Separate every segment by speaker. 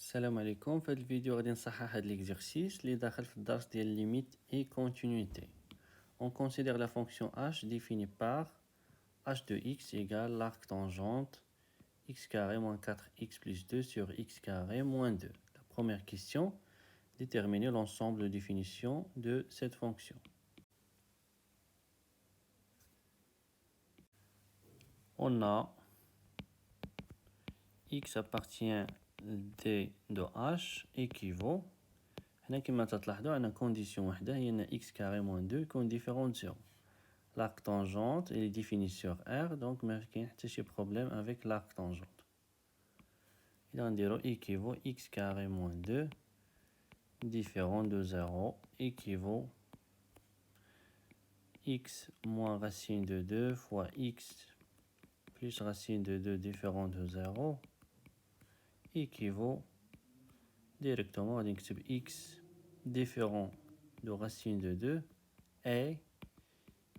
Speaker 1: السلام عليكم. في هذا الفيديو غادي نصحح هذا l'exercice اللي داخل في الدرس ديال limite et continuité. On considère la fonction h définie par h de x égale l'arc tangente x carré moins 4x plus 2 sur x carré moins 2. La première question, déterminer l'ensemble de définition de cette fonction. On a x appartient d de h équivaut. هنا كما تلاحظوا عندنا condition واحدة هي أن x carré moins 2 يكون différent de 0. L'arc tangente est défini sur R, donc ما كاين حتى شي problème avec l'arc tangente. إذا نديرو équivaut x carré moins 2 différent de 0 équivaut x moins racine de 2 fois x plus racine de 2 différent de 0 équivaut directement à x différent de racine de 2 et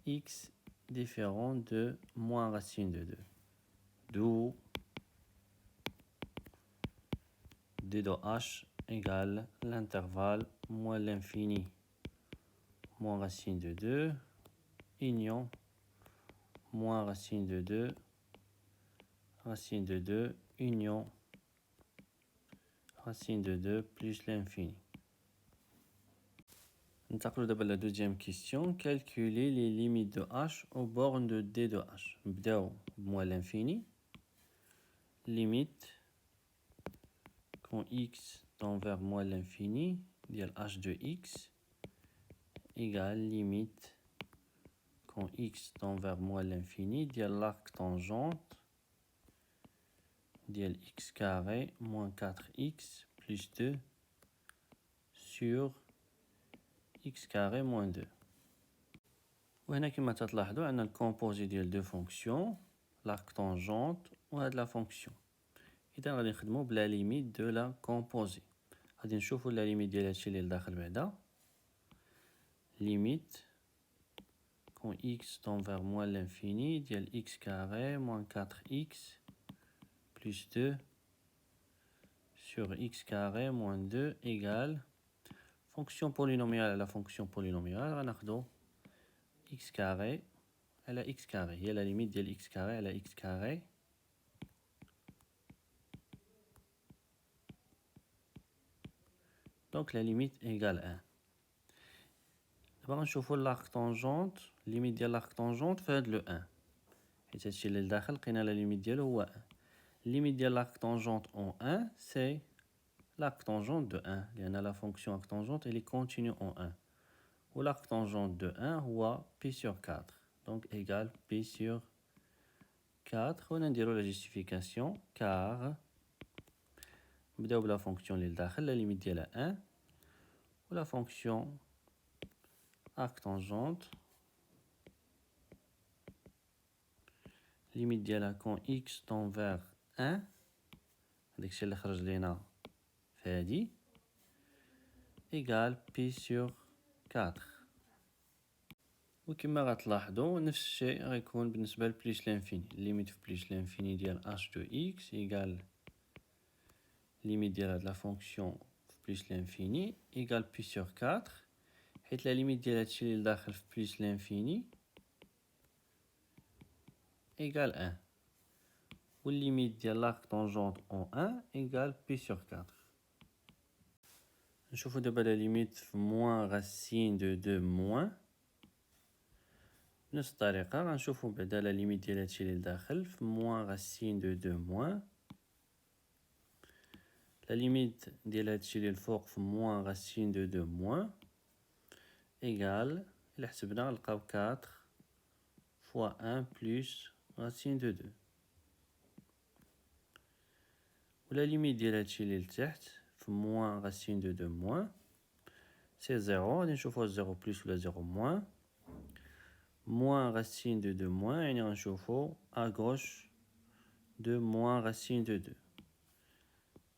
Speaker 1: x différent de moins racine de 2. D'où d de h égale l'intervalle moins l'infini moins racine de 2 union moins racine de 2 racine de 2 union racine de 2 plus l'infini. ننتقلوا دابا la deuxième question. Calculer les limites de h aux bornes de d de h. نبداو moins l'infini. Limite quand x tend vers moins l'infini ديال h de x égale limite quand x tend vers moins l'infini ديال l'arc tangente ديال x carré moins 4x plus 2 sur x carré moins 2. وهنا كما تلاحظوا عندنا الكومبوزي ديال دو فونكسيون l'arc tangente وهاد لا فونكسيون. إذا غادي نخدمو بلا ليميت دو لا كومبوزي. غادي نشوفو لا ليميت ديال هادشي اللي لداخل بعدا. Limite quand x tend vers moins l'infini ديال x carré moins 4x plus 2 sur x carré moins 2 égale fonction polynomiale à la fonction polynomiale. غناخدو x carré على x carré هي la limite ديال x carré على x carré donc la limite égale 1. دابا غنشوفو l'arc tangente limite ديال l'arc tangente في هاد لو 1 حيت هادشي اللي لداخل لقينا la limite ديالو هو 1. Limite ديال l'arc tangente en 1 c'est l'arc tangente de 1 لأن la fonction arc tangente elle est continue en 1 و l'arc tangente de 1 هو pi sur 4 donc égale pi sur 4 وهنا نديرو la justification car نبداو بلا fonction اللي لداخل la limite ديالها 1 و la fonction arc tangente limite ديالها quand x tend vers 1 داكشي اللي خرج لينا في هادي égal pi sur 4. وكما غتلاحظوا نفس الشيء غيكون بالنسبه لبليس لانفيني. ليميت في بليس لانفيني ديال h de x égal ليميت ديال هاد لا فونكسيون في بليس لانفيني égal pi sur 4 حيت لا ليميت ديال هادشي اللي داخل في بليس لانفيني égal 1 والليميت ديال l'arc tangente en 1 égal pi sur 4. نشوفوا دابا لا ليميت في موان راسين دو 2 موان بنفس الطريقه غنشوفوا بعدا لا ليميت ديال هادشي اللي لداخل في موان راسين دو 2 موان لا ليميت ديال هادشي اللي الفوق في موان راسين دو 2 موان égal الا حسبنا غنلقاو 4 fois 1 plus racine de 2 ولا ليميت ديال هادشي اللي لتحت في موان راسين دو 2 موان سي 0 غادي نشوفو 0 بلس ولا 0 موان موان racine de 2 موان يعني غنشوفو à gauche de moins racine de 2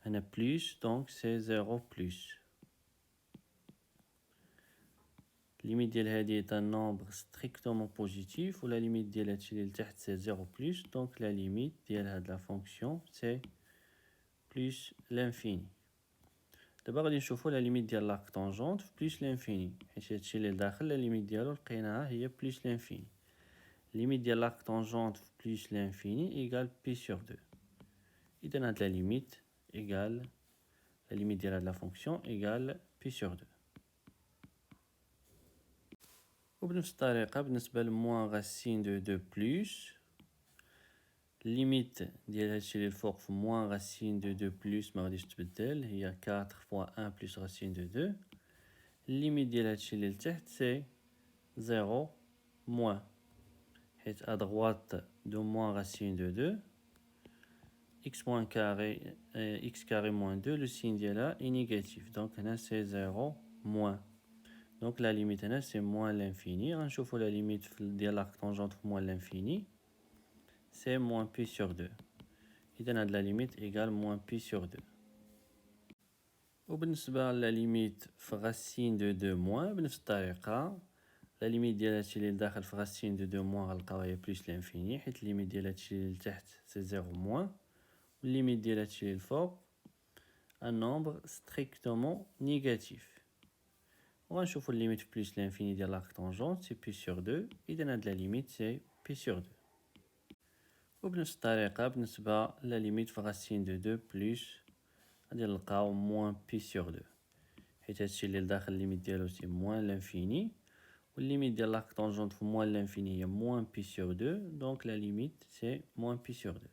Speaker 1: هنا plus donc c'est 0 plus limite ديال هادي est un nombre strictement positif و la limite ديال هادشي اللي لتحت c'est 0 plus donc la limite ديال هاد la fonction c'est plus l'infini. دابا غادي نشوفو لا ليميت ديال لاكتونجونت في بليس لانفيني، حيت هادشي اللي لداخل لا ليميت ديالو لقيناها هي بليس لانفيني. ليميت ديال لاكتونجونت في بليس لانفيني ايكال بي سور دو. إذا هاد لا ليميت ايكال لا ليميت ديال هاد لا فونكسيون ايكال بي سور دو. وبنفس الطريقة بالنسبة لموان غاسين دو دو بلوس، ليميت ديال هادشي اللي الفوق في موان غاسين دو دو بلوس ما غاديش تبدل، هي 4 فوا 1 بلوس غاسين دو دو. ليميت ديال هادشي اللي لتحت سي 0 موان، حيت ادغوات دو موان غاسين دو دو x moins carré x carré moins 2 le signe ديالها est négatif, donc هنا c'est 0 moins. Donc la limite هنا c'est moins l'infini. غنشوفو la limite ديال l'arctangente في moins l'infini c'est moins pi sur 2. إذا هاد la limite égale moins pi sur 2. وبالنسبة لا ليميت في غاسين دو 2 موان بنفس الطريقة، لا ليميت ديال هادشي اللي لداخل في غاسين دو 2 موان غنلقاو هي بليس لانفيني، حيت ليميت ديال هادشي اللي لتحت سي 0 موان. والليميت ديال هادشي اللي الفوق un nombre strictement négatif. وغنشوفو الليميت في بليس لانفيني ديال l'arctangente سي بي سور 2، إذا هاد لا ليميت سي بي سور 2. وبنفس الطريقة بالنسبة لا ليميت في غاسين دو 2 بلوس غادي نلقاو موان بي سور 2، حيت هادشي اللي لداخل الليميت ديالو سي موان لانفيني، والليميت ديال l'arctangente في موان لانفيني هي موان بي سور 2، دونك لا ليميت سي موان بي سور 2.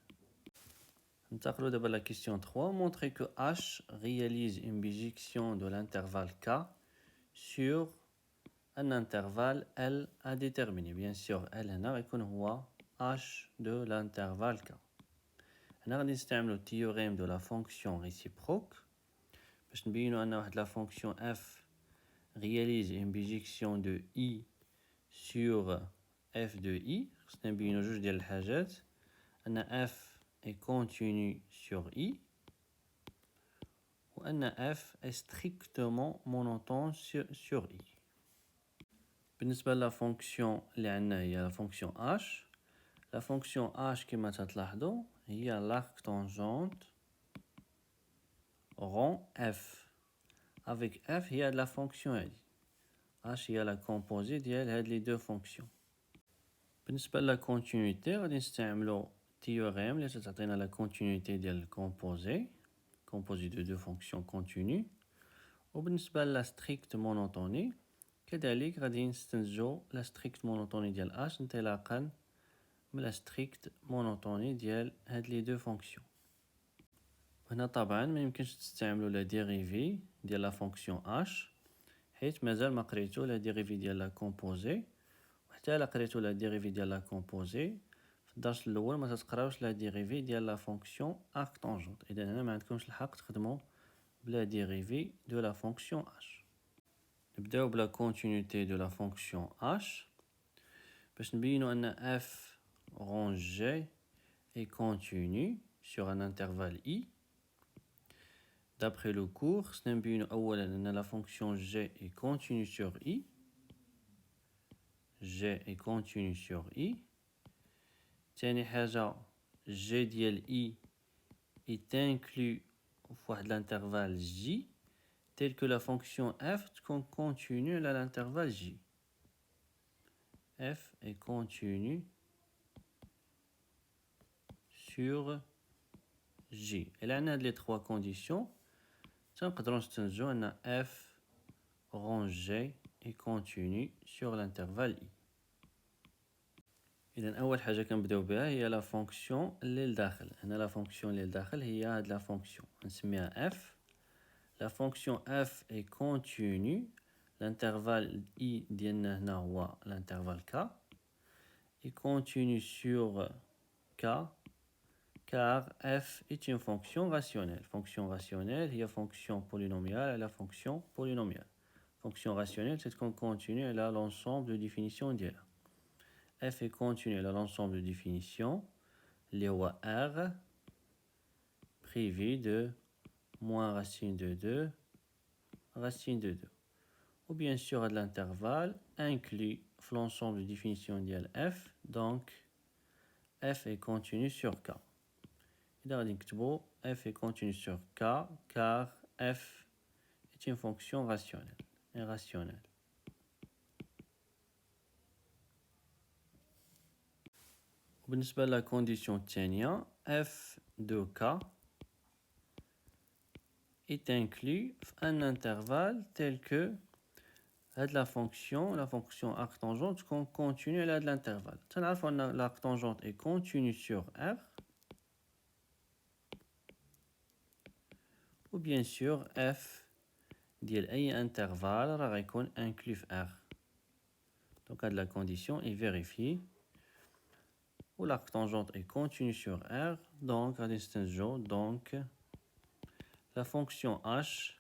Speaker 1: ننتقلوا دابا la question 3. Montrer que H réalise une bijection de l'intervalle K sur un intervalle L à déterminer. Bien sûr L هنا غيكون هو H de l'intervalle K. هنا غادي نستعملو التيوريم de la fonction réciproque باش نبينو أن واحد la fonction f réalise une bijection de I sur f de I. خصنا نبينو جوج ديال الحاجات، أن f est continu sur I ou un f est strictement monotone sur I. بالنسبة لا فونكسيون اللي عندنا هي لا فونكسيون h. لا فونكسيون h كما تلاحظوا هي l'arctangente rond f. avec f هي هاد لا فونكسيون هادي h هي لا كومبوزي ديال هاد لي دو فونكسيون. بالنسبة لا كونتينيتي غادي نستعملو théorème اللي تعطينا لا كونتينيتي ديال الكومبوزي de deux fonctions continues. وبالنسبة لا strict monotony كذلك غادي نستنتجو لا strict monotony ديال h انطلاقا من لا strict monotony ديال هاد لي دو فونكسيون. هنا طبعا ما يمكنش تستعملو لا ديريفي ديال لا فونكسيون h، حيت مازال ما قريتو لا ديريفي ديال لا كومبوزي، وحتى لا قريتو لا ديريفي ديال لا كومبوزي في الدرس الاول ما تتقراوش لا ديريفي ديال لا فونكسيون arctangente. اذا هنا ما عندكمش الحق تخدموا بلا ديريفي دو لا فونكسيون h. نبداو بلا كونتينيتي دو لا فونكسيون h باش نبينو ان f rond g est continu sur un intervalle I. D'après le cours خصنا نبينو اولا ان لا فونكسيون g est continue sur I. g est continue sur I. ثاني حاجة g ديال I est inclus في واحد l'intervalle J tel que la fonction f تكون continue à l'intervalle J. f est continue sur J. Et là on a les trois conditions. تنقدروا نستنتجوا ان f rond G est continue sur l'intervalle I. إذا أول حاجة كنبداو بها هي لا فونكسيون اللي لداخل. هنا لا فونكسيون اللي لداخل هي هاد لا فونكسيون نسميها f. La fonction f est continue. L'intervalle I ديالنا هنا هو l'intervalle k est continue sur k car f est une fonction rationnelle. Fonction rationnelle هي fonction polynomiale et la fonction polynomiale. Fonction rationnelle c'est qu'on continue elle a l'ensemble de définitions ديالها. f est continue elle a l'ensemble de définitions اللي هو r privé de moins racine de 2 racine de 2. Ou bien sûr de l'intervalle inclus l'ensemble de définition de f, donc f est continu sur k. إذا غادي نكتبو f est continu sur k car f est une fonction rationnelle et rationnelle. بالنسبة la condition الثانية f de k est inclus un intervalle tel que la fonction arctangente continue à l'intervalle. L'arctangente est continue sur R, ou bien sûr f ديال أي intervalle راه غيكون inclus في R. Donc la condition est vérifiée. Où l'arctangente est continue sur R, donc la fonction h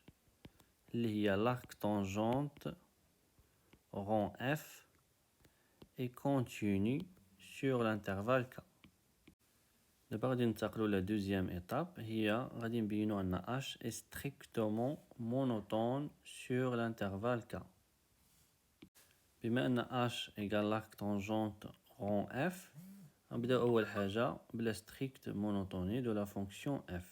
Speaker 1: liée à l'arctangente rond f est continue sur l'intervalle k. D'abord, la deuxième étape, غادي نبينو أن h est strictement monotone sur l'intervalle k. بما أن h égale l'arctangente rond f, نبداو أول حاجة بلا strict monotonie de la fonction f.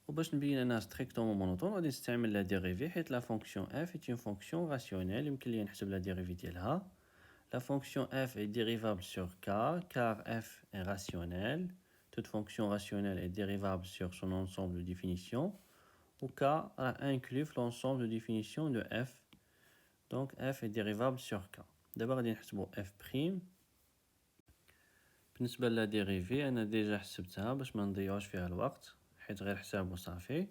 Speaker 1: وباش نبين أنها strictement monotone غادي نستعمل la dérivée حيت la fonction f est une fonction rationnelle يمكن لي نحسب la dérivée ديالها. La fonction f est dérivable sur k car f est rationnelle. Toute fonction rationnelle est dérivable sur son ensemble de définitions. Ou k inclut l'ensemble de définitions de f. Donc f est dérivable sur k. D'abord غادي نحسبو f'. بالنسبة لا dérivée أنا ديجا حسبتها باش ما نضيعوش فيها الوقت حيت غير حساب وصافي.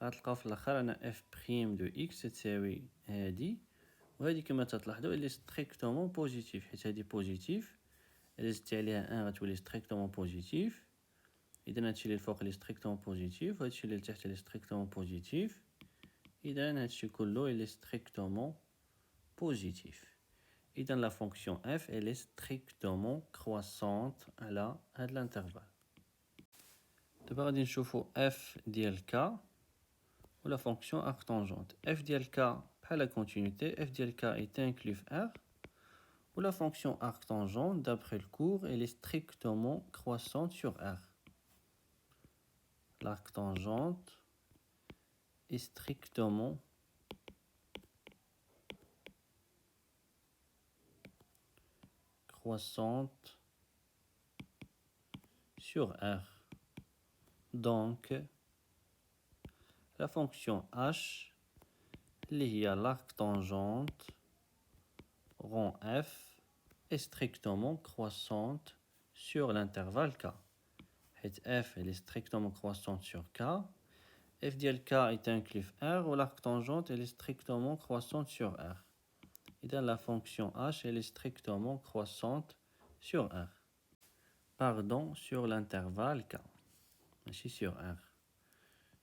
Speaker 1: غتلقاو في الاخر أنا f' دو x تساوي هادي، وهادي كما تلاحظوا اللي ستريكتومون بوزيتيف حيت هادي بوزيتيف، إلا زدتي عليها ان غتولي ستريكتومون بوزيتيف. إذا هادشي اللي الفوق اللي ستريكتومون بوزيتيف وهادشي اللي لتحت اللي ستريكتومون بوزيتيف. إذا هادشي كله اللي ستريكتومون بوزيتيف. إذا la fonction f elle est strictement croissante على هاد l'intervalle. دابا غادي نشوفو f ديال k و la fonction arctangente. f ديال k بحال la continuité, f ديال k est inclus في R, ou la fonction arctangente d'après le cours elle est strictement croissante sur R. L'arctangente est strictement croissante sur R. Donc, la fonction h liée à l'arctangente rond f est strictement croissante sur l'intervalle k. f elle est strictement croissante sur k. f ديال k est inclus R ou l'arctangente elle est strictement croissante sur R. Et dans la fonction h elle est strictement croissante sur R. Pardon, sur l'intervalle k. Ici sur R.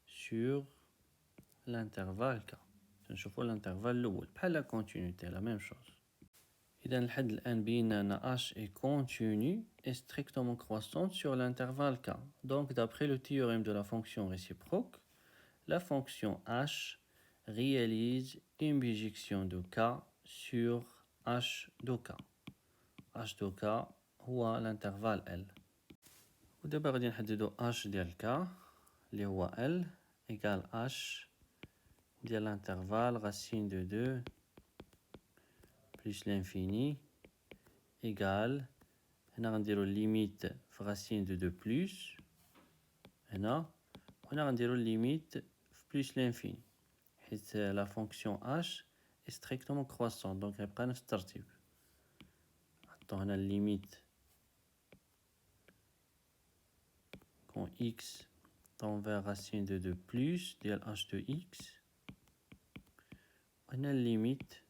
Speaker 1: Sur l'intervalle k. نشوفوا l'intervalle الأول بحال la continuité la même chose. إذا لحد الآن بينا أن h est continue et strictement croissante sur l'intervalle k. Donc d'après le théorème de la fonction réciproque, la fonction h réalise une bijection de k sur h de k. h de k هو l'intervalle L. ودابا غادي نحددو h ديال k اللي هو L égale h ديال l'intervalle racine de 2 plus l'infini égale هنا غنديرو limite في racine de 2 plus هنا وهنا غنديرو limite في plus l'infini حيت la fonction h est strictement croissante donc غيبقى نفس الترتيب. نحطو هنا limite quand x tend vers racine de 2 plus ديال h de x وهنا limite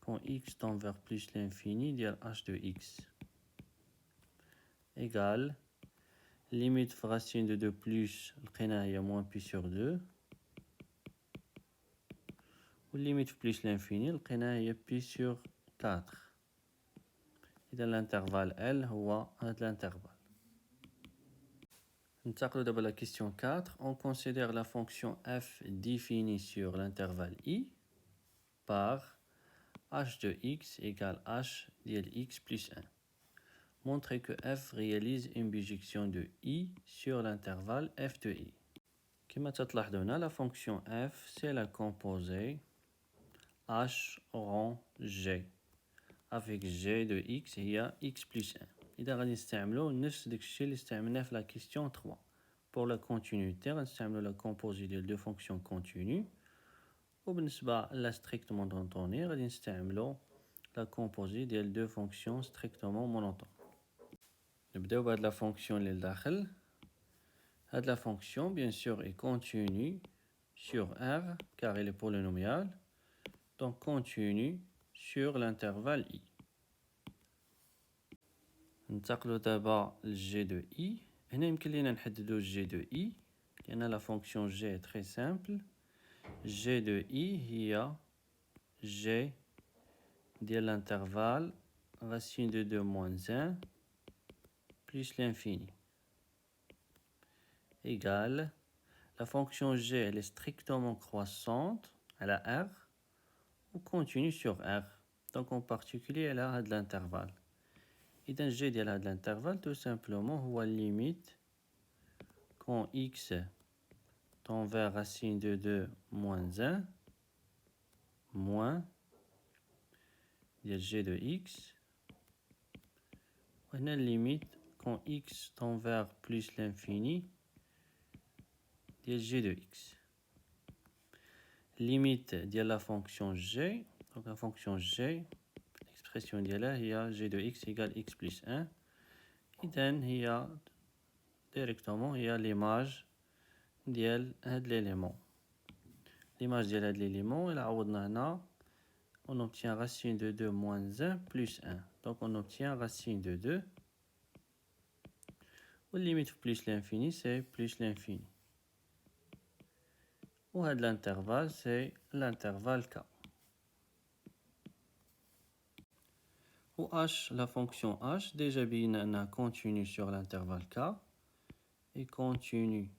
Speaker 1: quand x tend vers plus l'infini ديال h de x égale limite في racine de 2 plus لقيناها هي moins pi sur 2 و limite في plus l'infini لقيناها هي pi sur 4. إذا l'intervalle L هو هاد l'intervalle. ننتقلوا دابا la question 4. On considère la fonction f définie sur l'intervalle i par h de x égale h ديال x plus 1. Montrer que f réalise une bijection de i sur l'intervalle f de i. كما تلاحظوا هنا la fonction f c'est la composée h rond g avec g de x هي x plus 1. إذا غادي نستعملو نفس داكشي اللي استعملناه في la question 3. Pour la continuité غنستعملو la composée ديال deux fonctions continues. وبالنسبة لا strictement monotonée غادي نستعملو la composée ديال deux fonctions strictement monotones. نبداو بهاد la fonction اللي لداخل. هاد la fonction bien sûr est continue sur R car elle est polynomiale. Donc continue sur l'intervalle I. ننتقلوا دابا ل G de I. هنا يمكن لينا نحددو G de I لأن la fonction G est très simple. G de I هي G ديال l'intervalle racine de 2 moins 1 plus l'infini égale la fonction G elle est strictement croissante à la R ou continue sur R. Donc en particulier elle a de l'intervalle. إذا G ديال هاد l'intervalle tout simplement هو limite quand x tend vers racine de 2 moins 1 moins ديال G de x. وهنا limite quand x tend vers plus l'infini ديال G de x. Limite ديال la fonction G. Donc la fonction G l'expression ديالها هي G de x égale x plus 1. إذن هي directement هي l'image ديال هاد l'élément. L'image ديال هاد l'élément إلا عوضنا هنا on obtient racine de 2 moins 1 plus 1. Donc on obtient racine de 2. Ou limite plus l'infini c'est plus l'infini. Ou l'intervalle c'est l'intervalle k. Ou h, la fonction h, déjà bien continue sur l'intervalle k et continue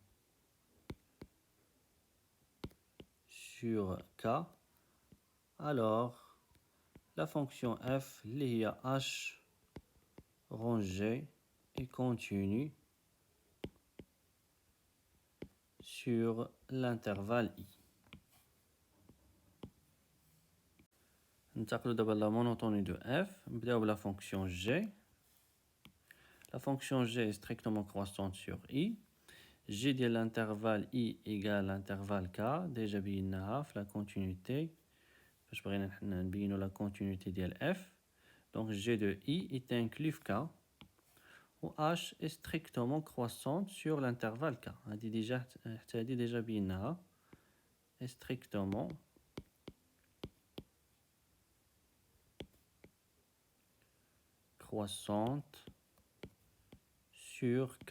Speaker 1: sur k. Alors la fonction f, il y a h rangé et continue sur l'intervalle i. ننتقلوا دابا la monotonie de f. نبداو بلا fonction g. La fonction g est strictement croissante sur i. G ديال l'intervalle i égale l'intervalle k. déjà بيناها في la continuité باش بغينا نبينوا la continuité ديال f. Donc g de i est inclus k. Ou h est strictement croissante sur l'intervalle k. هذه déjà بيناها est strictement croissante sur k.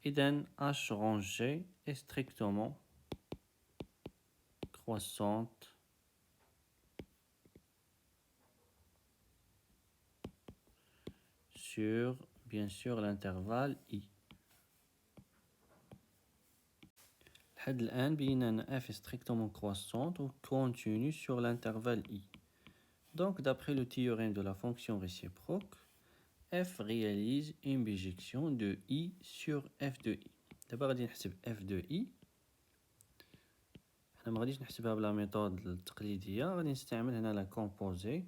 Speaker 1: إذن h rangé est strictement croissante sur bien sûr l'intervalle i. لحد الآن بينا أن f est strictement croissante ou continue sur l'intervalle i. Donc d'après le théorème de la fonction réciproque, f réalise une bijection de i sur f de i. دابا غادي نحسب f de i. حنا ما غاديش نحسبها بلا ميثود التقليدية، غادي نستعمل هنا لا كومبوزي.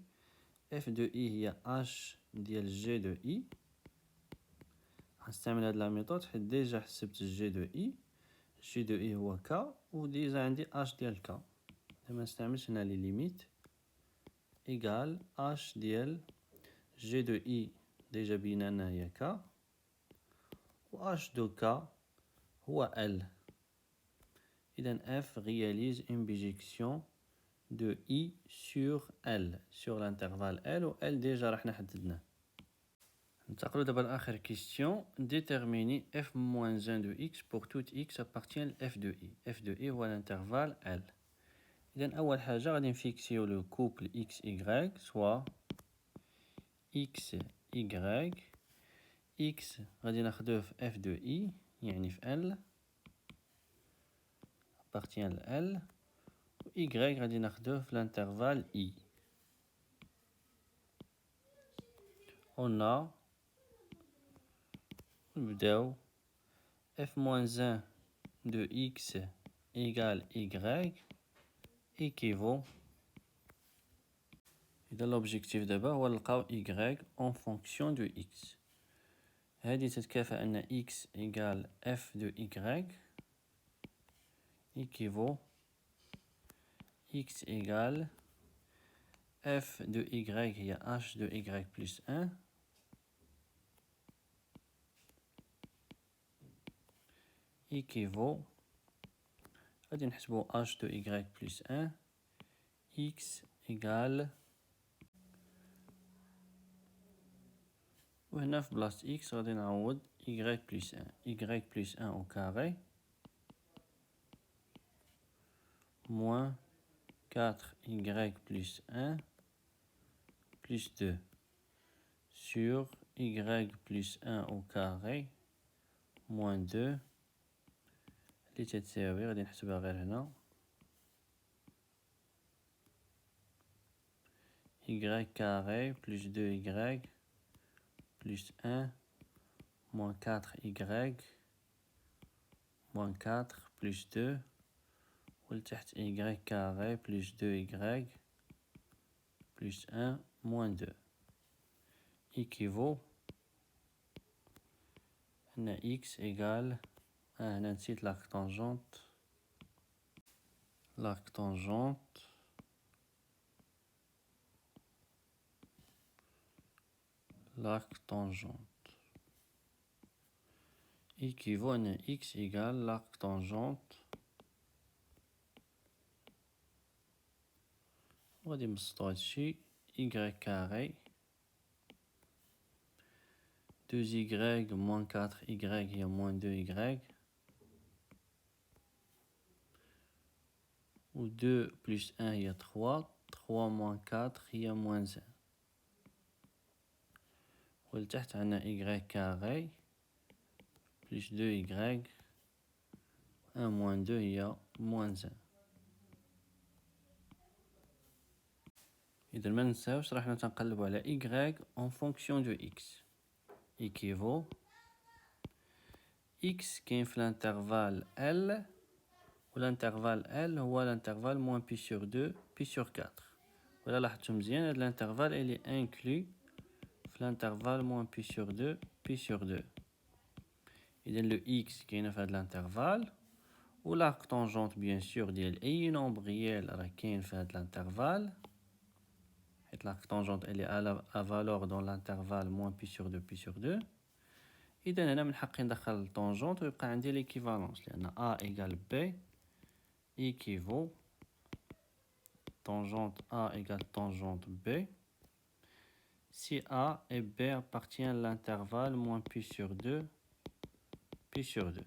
Speaker 1: f de i هي h ديال g de i. غنستعمل هاد لا ميثود حيت ديجا حسبت g de i. g de i هو k وديجا عندي h ديال k. دابا نستعملش هنا لي ليميت égal h ديال g de i déjà بينا أنها هي k و h de k هو L. إذن f réalise une bijection de i sur L sur l'intervalle L و L déjà راحنا حددناه. ننتقلوا دابا لآخر question. Déterminer f moins 1 de x pour tout x appartient à f de i. f de i هو l'intervalle L. إذن أول حاجة غادي نفيكسيو لو كوبل x y soit x y. x غادي ناخدوه في f de i يعني في L appartient à L. و y غادي ناخدوه في l'intervalle i. On a نبداو f moins 1 de x égale y équivaut. إذا l'objectif دابا هو نلقاو y en fonction de x. هذه تتكافئ أن x égale f de y équivaut x égale f de y هي h de y plus 1 équivaut غادي نحسبو h de y plus 1 x égale وهنا في بلاصة x غادي نعوض y plus 1 y plus 1 au carré moins 4y plus 1 plus 2 sur y plus 1 au carré moins 2 اللي تتساوي غادي نحسبها غير هنا y carré plus 2y plus 1 moins 4y moins 4 plus 2 ولتحت y carré plus 2y plus 1 moins 2 équivaut هنا x égale هنا نسيت l'arc tangente équivaut à x égale l'arc tangente وغادي نبسطو هادشي y carré 2y moins 4y هي moins 2y ou 2 plus 1 هي 3 3 moins 4 هي moins 1 ولتحت عنا y carré plus 2y 1 moins 2 هي moins 1 إذا ما ننساوش راحنا تنقلبو على y en fonction de x équivaut x كاين في l'intervalle L و l'intervalle L هو l'intervalle moins pi sur 2 pi sur 4 ولا لاحظتو مزيان هاد l'intervalle elle est inclus في l'intervalle moins pi sur 2 pi sur 2 إذا le x كاينة في هاد l'intervalle و l'arc tangente bien sûr ديال أي nombre réel راه كاين في هاد l'intervalle حيت l'arc tangente elle est à valeur dans l'intervalle moins pi sur 2 pi sur 2 إذا هنا من حقي ندخل الطونجونت ويبقى عندي l'équivalence لأن a égale b équivaut tangente a égale tangente b si a et b appartiennent à l'intervalle moins pi sur 2 pi sur 2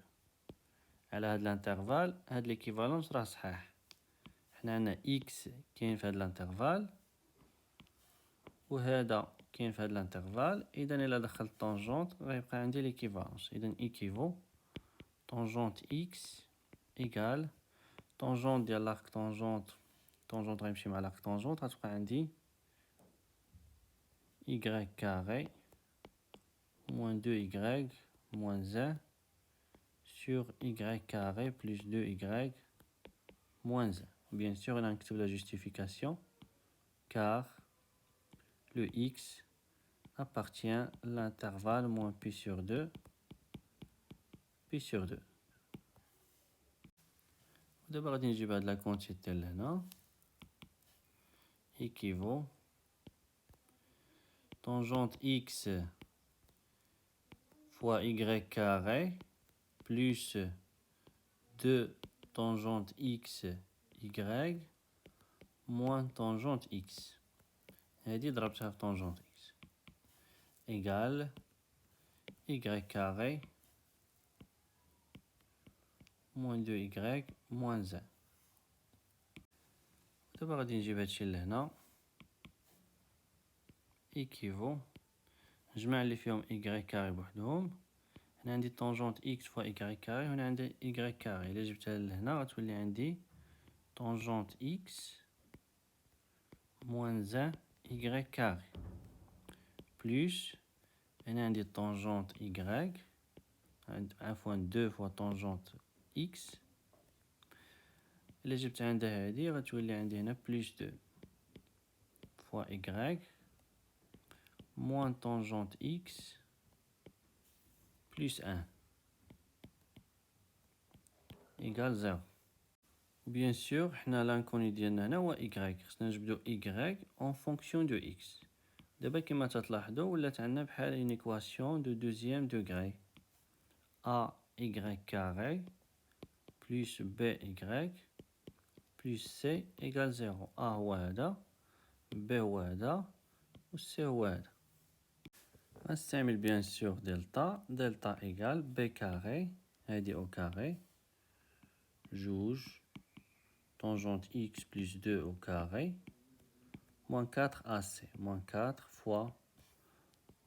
Speaker 1: على هاد الانترفال هاد l'équivalence راه صحيح حنا عندنا x كاين في هاد الانترفال وهذا كاين في هاد الانترفال اذا الا دخلت طونجونت غيبقى عندي ليكيفالونس اذا ايكيفو طونجونت x ايكال طونجونت ديال لاك طونجونت غيمشي مع لاك طونجونت غتبقى عندي y carré moins 2y moins 1 sur y carré plus 2y moins 1. Bien sûr, on a inclus la justification car le x appartient à l'intervalle moins pi sur 2 pi sur 2. D'abord, on va la quantité là équivaut tangente x fois y carré plus 2 tangente x y moins tangente x. هذه ضربتها في tangente x égale y carré moins 2y moins 1. دابا غادي نجيب هادشي لهنا équivaut نجمع اللي فيهم y carré بوحدهم هنا عندي tangente x fois y carré هنا عندي y carré إلا جبتها لهنا غتولي عندي tangente x moins 1 y carré plus هنا عندي tangente y عفوا 2 fois tangente x. إلا جبت عندها هادي غتولي عندي هنا بلس 2 فوا y moins tangente x plus 1 égale 0. Bien sûr, حنا l'inconnu ديالنا هنا هو y. خصنا نجبدو y en fonction de x. دابا كما تلاحظوا ولات عندنا بحال une équation de deuxième degré. ay carré plus by plus c égale 0. a هو هذا b هو هذا و c هو هذا. غنستعمل بيان سور دلتا égale b carré هادي au carré جوج tangente x plus 2 au carré moins 4 ac moins 4 fois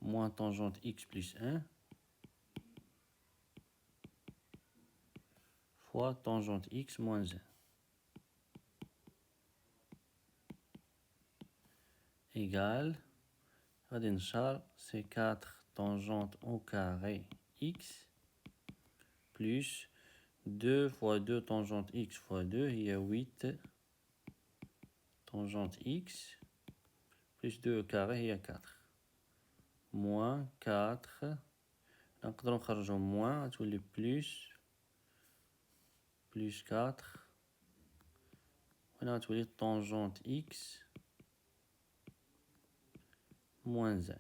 Speaker 1: moins tangente x plus 1 fois tangente x moins 1 égale, غادي نشار c'est 4 tangente au carré x plus 2 fois 2 tangente x fois 2 هي 8 tangente x plus 2 au carré هي 4 moins 4 نقدروا نخرجوا moins غتولي plus 4 هنا غتولي tangente x moins 1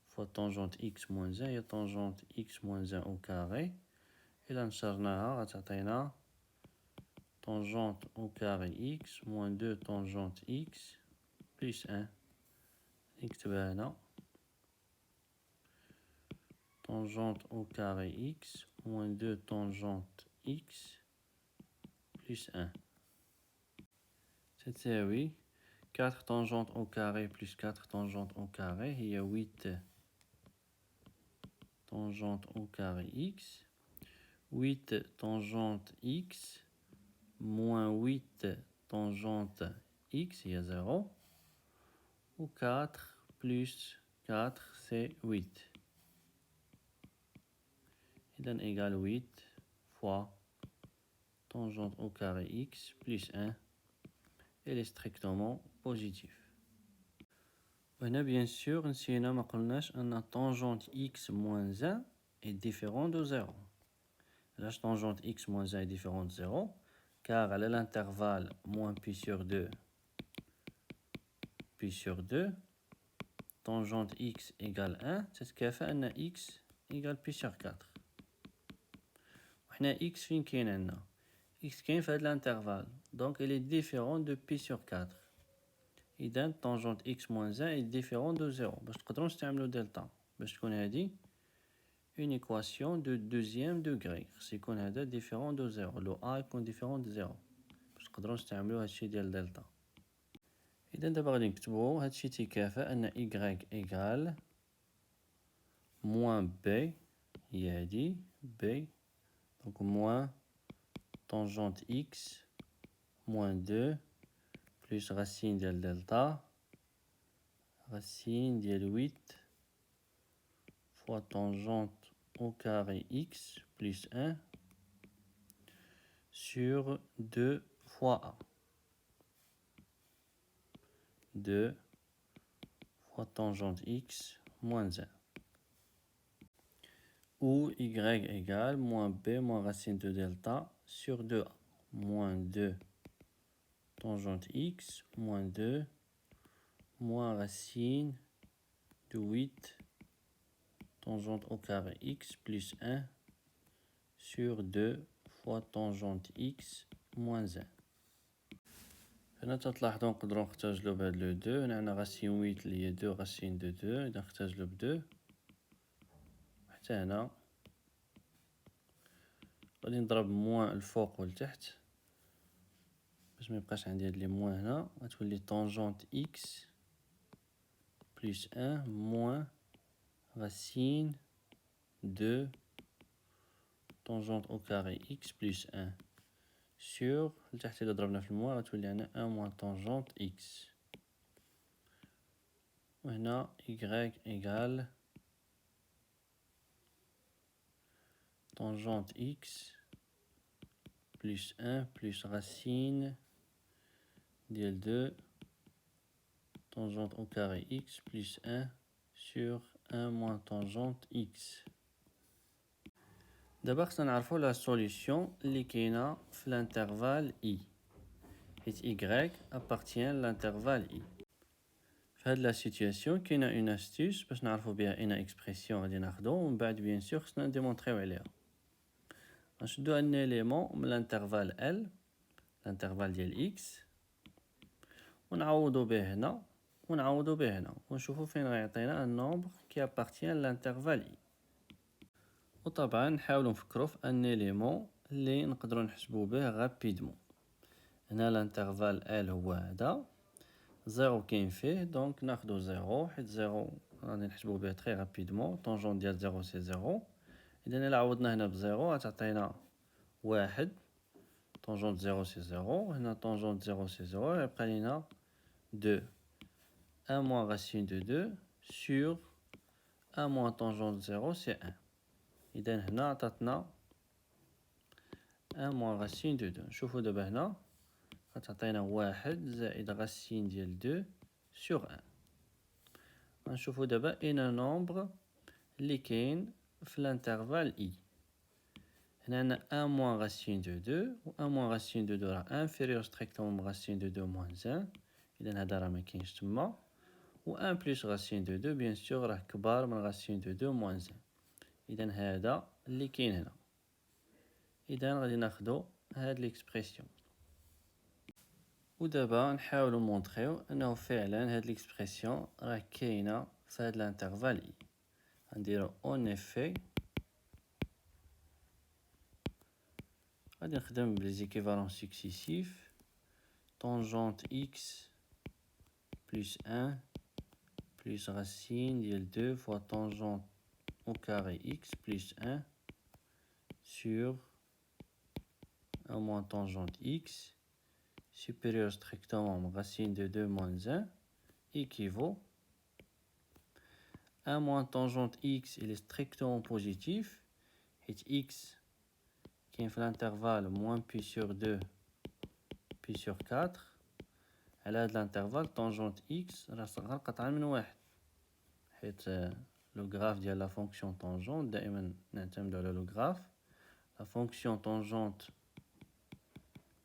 Speaker 1: fois tangente x moins 1 هي tangente x moins 1 au carré. إلا نشرناها غتعطينا tangente au carré x moins 2 tangente x plus 1 نكتبها هنا tangente au carré x moins 2 tangente x plus 1 تساوي 4 tangente au carré plus 4 tangente au carré هي 8 tangente au carré x 8 tangente x moins 8 tangente x هي 0 و 4 plus 4 c'est 8 إذن égale 8 fois tangente au carré x plus 1 elle est strictement positive. وهنا bien sûr نسينا ما قلناش أن tangente x moins 1 est différent de 0. L'âge tangente x moins 1 est différent de 0 car à l'intervalle moins pi sur 2 pi sur 2 tangente x égale 1 تتكافئ أن x égale pi sur 4 وحنا x فين كاين عندنا x كاين في هاد l'intervalle donc elle est différente de pi sur 4 إذا tangente x moins 1 est différent de 0 باش تقدروا نستعملوا دلتا باش تكون هادي une équation de deuxième degré خص يكون هذا différent de 0 لو a يكون différent de 0 باش تقدروا نستعملوا هادشي ديال دلتا. إذا دابا غادي نكتبوا هادشي تيكافئ أن y égale moins b هي هادي b donc moins tangente x moins 2 plus racine ديال delta racine ديال 8 fois tangente au carré x plus 1 sur 2 fois a 2 fois tangente x moins 1 où y égale moins b moins racine de delta sur 2a moins 2 tangente x moins 2 moins racine de 8 tangente au carré x plus 1 sur 2 fois tangente x moins 1 هنا تلاحظوا نقدروا نختزلوا بهاد لو 2 هنا عندنا racine 8 اللي هي 2 racine de 2 إذا نختزلوا ب 2 حتى هنا غادي نضرب موان الفوق والتحت باش ما يبقاش عندي هاد لي موان هنا غتولي tangente x plus 1 moins racine de tangente au carré x plus 1 sur لتحت إذا ضربنا في الموان غتولي عندنا 1 moins tangente x وهنا y égale tangente x plus 1 plus racine ديال 2 tangente au carré x plus 1 sur 1 moins tangente x. D'abord, خصنا نعرفو la solution اللي كاينة في l'intervalle i. حيت y appartient à l'intervalle i. في هاد la situation كاينة une astuce باش نعرفو بها اين expression غادي ناخدو ومن بعد bien sûr خصنا نديمونطريو عليها. غنشدو ان élément من l'intervalle L, l'intervalle ديال x ونعوضو به هنا ونعوضو به هنا ونشوفو فين غيعطينا un nombre qui appartient à l'intervalle i. وطبعا نحاولو نفكرو في ان élément اللي نقدرو نحسبو به غابيدمون. هنا الانترفال L هو هذا زيرو كاين فيه دونك ناخدو زيرو حيت زيرو غادي نحسبو به تري غابيدمون طونجون ديال زيرو سي زيرو. اذا الا عوضنا هنا بزيرو غتعطينا واحد طونجون زيرو سي زيرو. هنا طونجون زيرو سي زيرو يبقى لينا دو ان موان راسين دو دو سور ان موان طونجون زيرو سي ان. اذا هنا عطاتنا ان موان راسين دو دو. نشوفو دابا هنا غتعطينا واحد زائد راسين ديال دو سور ان. غنشوفو دابا اين نومبر اللي كاين في الانترفال اي. هنا عندنا ان موان راسين دو دو و ان موان راسين دو دو راه انفيريور ستريكتومون من راسين دو دو موان ان. اذا هذا راه مكاينش تما. و ان بلس راسين دو دو بيان سور راه كبار من راسين دو دو موان ان. اذا هذا اللي كاين هنا. اذا غادي ناخدو هاد ليكسبرسيون. ودابا نحاولو مونطريو انه فعلا هاد ليكسبرسيون راه كاينه في هاد الانترفال اي. غنديرو اون افي غادي نخدم بلي زيكيفالون سكسيسيف طونجونت اكس بلس 1 بلس راسين ديال 2 فوا طونجونت au carré x plus 1 sur 1 moins tangente x supérieur strictement racine de 2 moins 1 équivaut 1 moins tangente x il est strictement positif et x qui est l'intervalle moins pi sur 2 pi sur 4 على هذا l'intervalle tangente x راه صغر قطعا من واحد حيت لو غراف ديال لا فونكسيون طونجونت دائما نعتمدو على لو غراف. La fonction tangente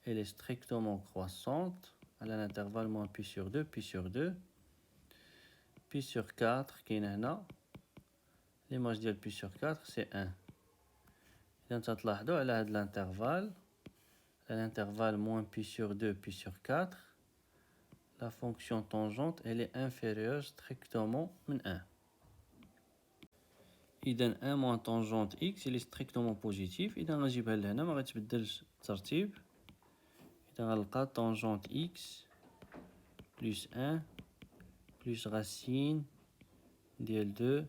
Speaker 1: elle est strictement croissante à l'intervalle moins pi sur 2 pi sur 2 pi sur 4 كاين هنا l'image ديال pi sur 4 c'est 1. إذا تلاحظوا على هذا l'intervalle à l'intervalle moins pi sur 2 pi sur 4 la fonction tangente elle est inférieure strictement من 1. إذا 1 moins tangente x il est strictement positif. إذا غنجيبها لهنا ما غيتبدلش الترتيب. إذا غنلقى tangente x plus 1 plus racine ديال 2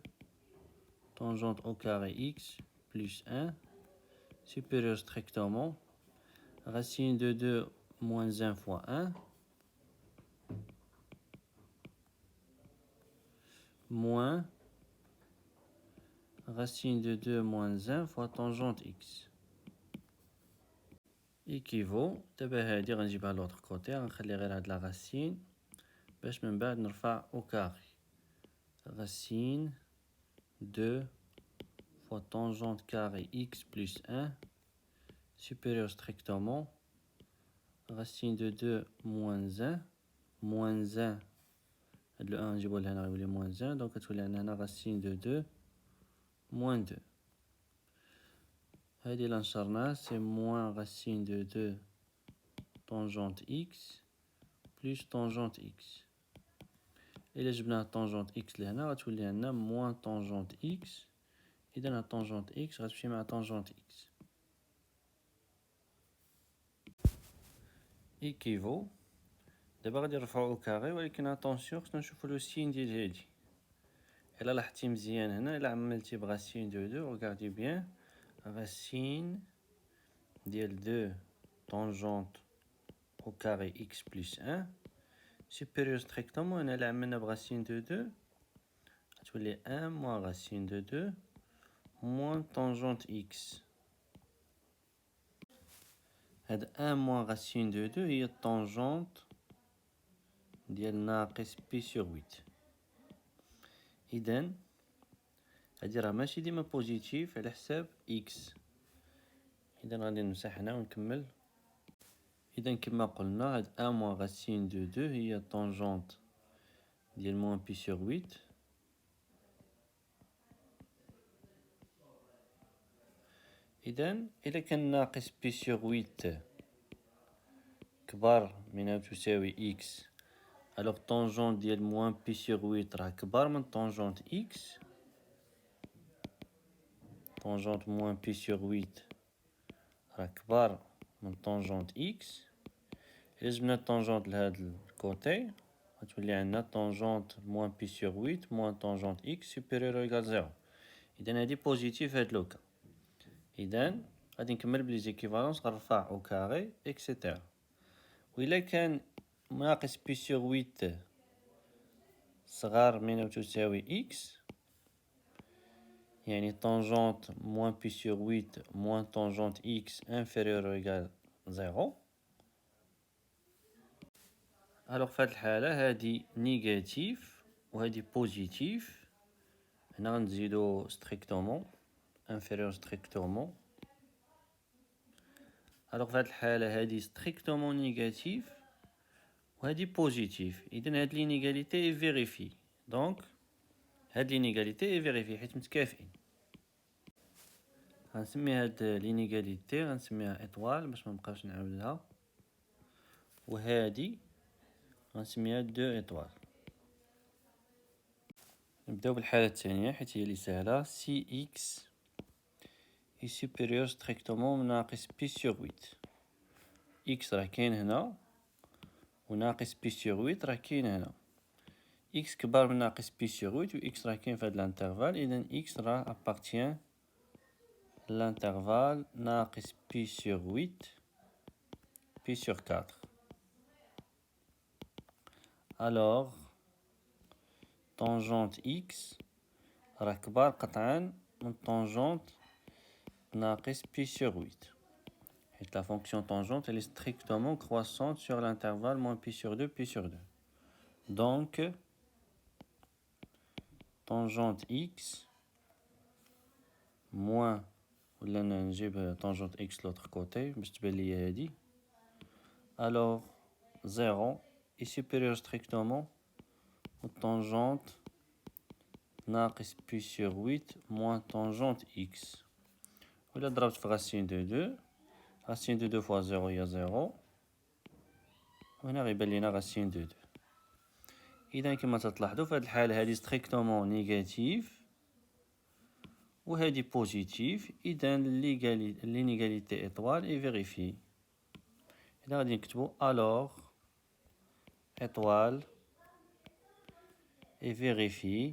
Speaker 1: tangente au carré x plus 1 supérieur strictement racine de 2 moins 1 fois 1 moins racine de 2 moins 1 fois tangente x équivaut. دابا هادي غنجيبها لوطر كوتي غنخلي غير هاد لا راسين باش من بعد نرفع au carré racine 2 fois tangente carré x plus 1 supérieur strictement racine de 2 moins 1 moins 1 هاد لو 1 نجيبو لهنا غيولي moins 1 دونك كتولي عندنا هنا racine de 2 moins 2. هادي لا نشرناها سي moins racine de 2 tangente x plus tangente x. إلا جبنا tangente x لهنا غتولي عندنا moins tangente x. إذا tangente x غتمشي مع tangente x équivaut. دابا غادي نرفعو au carré ولكن اتونسيون خصنا نشوفو لو سين ديال هادي. إلا لاحظتي مزيان هنا إلا عملتي براسين دو دو رغاردي بيان racine ديال 2 tangente au carré x plus 1 supérieur strictement. هنا إلا عملنا براسين دو دو غتولي 1 moins racine de 2 moins tangente x. هاد 1 moins racine de 2 هي الطونجونت ديال ناقص بي سور 8. إذن هادي راه ماشي ديما بوزيتيف على حساب إكس. إذن غادي نمسح هنا ونكمل. إذن كما قلنا هاد 1 moins racine de 2 هي الطونجونت ديال موان بي سور 8. إذن إلا كان ناقص بي سور 8 كبر من أو تساوي إكس، ألوغ طونجونت ديال موان بي سور 8 راه كبر من طونجونت إكس. طونجونت موان بي سور 8 راه كبر من طونجونت إكس. إلا جبنا طونجونت لهاد الكوتي غتولي عندنا طونجونت موان بي سور 8 موان طونجونت إكس سوبيريور أو إيكال زيرو. إذن هادي بوزيتيف هاد لوكا. إذن غادي نكمل بلي زيكيفالونس غنرفع أو كاري إكسيتيرا. وإلا كان ناقص بي سور 8 صغار من أو تساوي إكس، يعني طونجونت موان بي سور 8 موان طونجونت إكس انفيريور أو إيكال زيرو، ألوغ في هاد الحالة هادي نيجاتيف وهادي بوزيتيف. هنا غنزيدو ستريكتومون انفيريور ستريكتومون. ألوغ في هاد الحالة هادي ستريكتومون نيجاتيف وهادي بوزيتيف. إذن هاد لينيغاليتي إي فيريفي. دونك هاد لينيغاليتي إي فيريفي حيت متكافئين. غنسمي هاد لينيغاليتي غنسميها إطوال باش منبقاوش نعاودها، وهادي غنسميها دو إطوال. نبداو بالحالة الثانية حيت هي لي ساهلة. سي إكس إي سوبيريور ستريكتومون من ناقص بي سور 8. إكس راه كاين هنا وناقص بي سور 8 راه كاين هنا. إكس كبار من ناقص بي سور 8 و إكس راه كاين في هاد الانترفال. إذن إكس راه أبارتيان l'intérvalle ناقص بي سور 8 بي سور 4. alors طونجونت إكس راه كبار قطعا من طونجونت ناقص بي سور 8 حيت لا فونكسيون طونجونت elle est strictement croissante sur l'intervalle moins pi sur 2 pi sur 2. donc طونجونت إكس موان، ولا نجيب طونجونت إكس لوطخ كوتي باش تبان ليا هادي. alors 0 est supérieur strictement au tangente ناقص بي سور 8 موان طونجونت إكس. وإلا ضربت في غاسين دو 2 غاسين دو 2 فوا 0 هي 0، وهنا غيبان لينا غاسين دو 2. إذا كما تلاحظوا في هاد الحالة هادي ستريكتومون نيجاتيف وهادي بوزيتيف. إذا لينيغاليتي إطوال إي فيريفي. إذا غادي نكتبو ألوغ إطوال إي فيريفي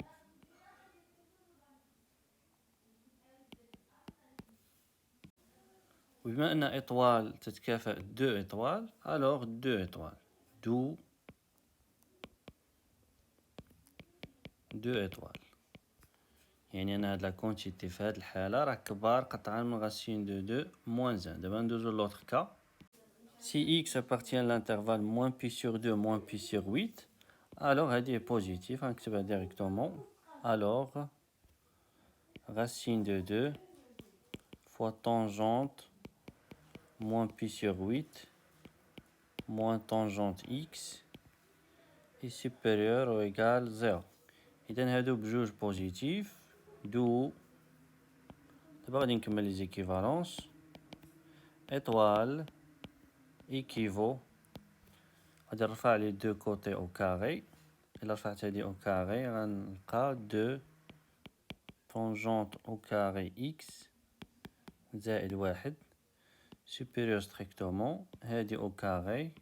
Speaker 1: وبما أن إطوال تتكافأ دو إطوال ألوغ دو إطوال دو إطوال. يعني أنا هاد لا كونتيتي في هاد الحالة راه كبار قطعا من غاسين دو 2 موان 1. دابا ندوزو لوطخ كا. Si x appartient à l'intervalle moins pi sur 2 moins pi sur 8, alors هادي est positif, غنكتبها directement. alors racine de 2 fois tangente moins pi sur 8 moins tangente x est supérieur ou égal 0. إذن هادو بجوج بوزيتيف. دو دابا غادي نكمل لي زيكيفالونس. إطوال équivaut غادي نرفع لي دو كوتي أو كاري. إلا رفعت هادي أو كاري غنلقى دو طونجونت أو كاري إكس زائد 1 supérieur strictement هادي أو كاري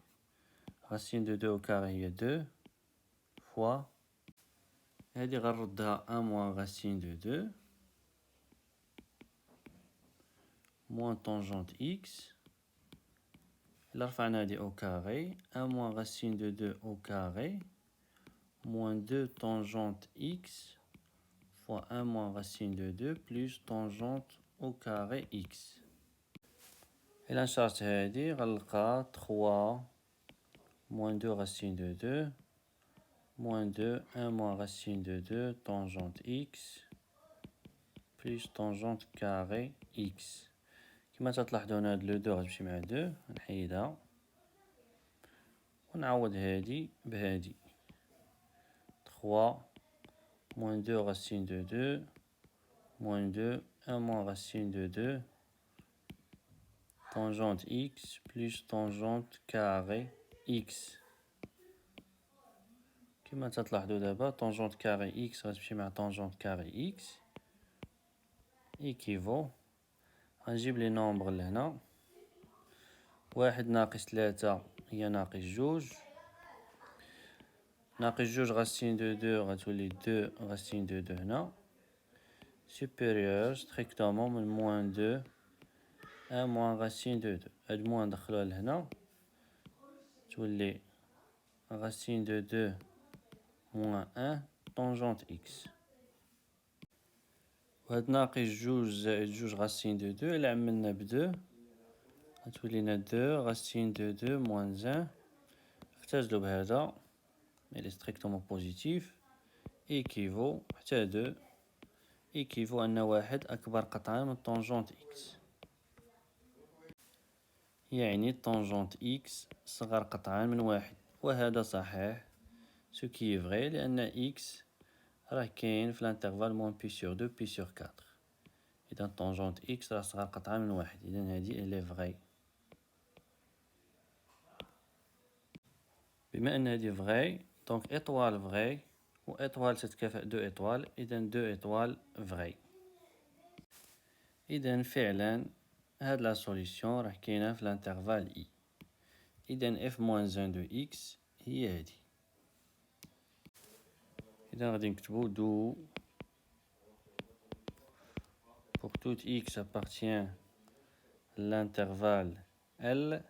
Speaker 1: racine de 2 أو كاري هي 2 فوا هادي غنردها 1 moins racine de 2 moins tangente x. إلا رفعنا هادي أو كاري 1 moins racine de 2 أو كاري moins 2 tangente x fois 1 moins racine de 2 plus tangente au carré x. إلا نشرت هادي غنلقى 3 moins 2 racine de 2 moins 2 1 moins racine de 2 tangente x plus tangente carré x. كما تلاحظون هاد لو 2 غتمشي مع 2 نحيدها ونعوض هادي بهادي 3 moins 2 racine de 2 moins 2 1 moins racine de 2 tangente x plus tangente carré x. كما تلاحظوا دابا tangente carré x غتمشي مع tangente carré x équivaut. غنجيب لي نومبر لهنا 1 ناقص 3 هي ناقص 2 ناقص 2 racine de 2 غتولي 2 racine de 2 هنا supérieur strictement من moins 2 1 moins racine de 2. هاد moins ندخلوها لهنا تولي racine de 2 moins 1 tangente x. وهاد ناقص 2 زائد 2 racine de 2 إلا عملنا ب 2 غتولي لنا 2 racine de 2 moins 1 اختزلو بهذا il est strictement positif équivaut حتى 2 équivaut أن واحد أكبر قطعا من tangente x. يعني tangente x صغر قطعا من واحد وهذا صحيح ce qui est vrai لأن x راه كاين في الانترفال moins pi sur 2 pi sur 4. إذا tangente x راه صغر قطعا من واحد إذا هادي elle est vraie. بما أن هادي vraie donc étoile vraie و étoile تتكافئ 2 étoiles إذا 2 étoiles vraie. إذا فعلا هاد لا سوليسيون راه كاينة في الانترفال I. إذا f moins 1 de x هي هادي. إذا غادي نكتبو دو pour tout x appartient à l'intervalle L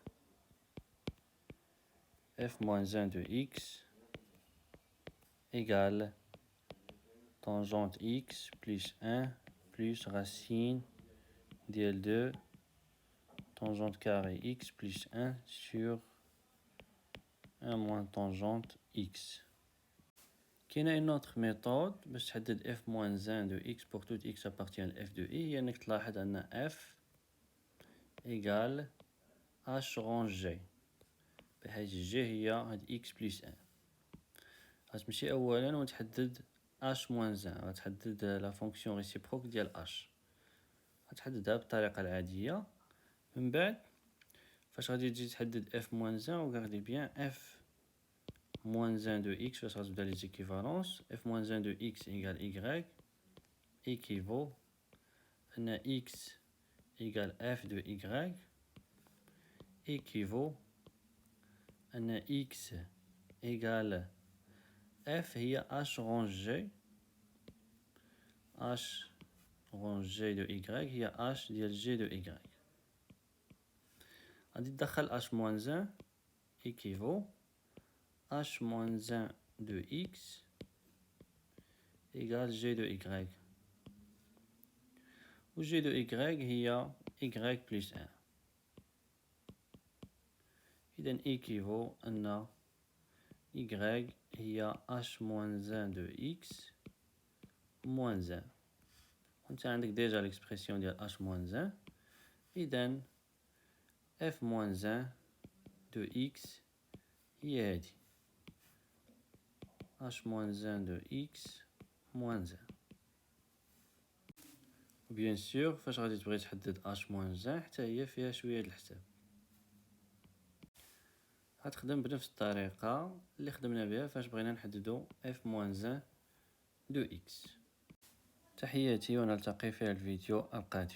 Speaker 1: f moins 1 de x égale tangente x plus 1 plus racine dl 2 tangente carré x plus 1 sur 1 moins tangente x. كاينة une autre méthode باش تحدد f moins 1 de x pour tout x appartient à f de i هي انك تلاحظ ان f égale h range g بحيث g هي هاد x plus 1. غتمشي اولا وتحدد h moins 1 غتحدد لا فونكسيون ريسيبروك ديال h غتحددها بالطريقة العادية. من بعد فاش غادي تجي تحدد f moins 1 وغاردي بيان f moins 1 de x فاش غتبدا لي زيكيفالونس f moins 1 de x égale y équivaut أن x égale f de y équivaut أن x égale f هي h range g h range g de y هي h ديال g de y. غادي تدخل h moins 1 équivaut h moins 1 de x égale g de y و g de y هي y plus 1. إذن équivaut أن y هي h moins 1 de x moins 1. وانت عندك ديجا l'expression ديال h moins 1. إذن f moins 1 de x هي هادي h moins 1 de x moins 1. وبيان سور فاش غادي تبغي تحدد h moins 1 حتى هي فيها شوية د الحساب. غتخدم بنفس الطريقة اللي خدمنا بها فاش بغينا نحددو f moins 1 de x. تحياتي ونلتقي في الفيديو القادم.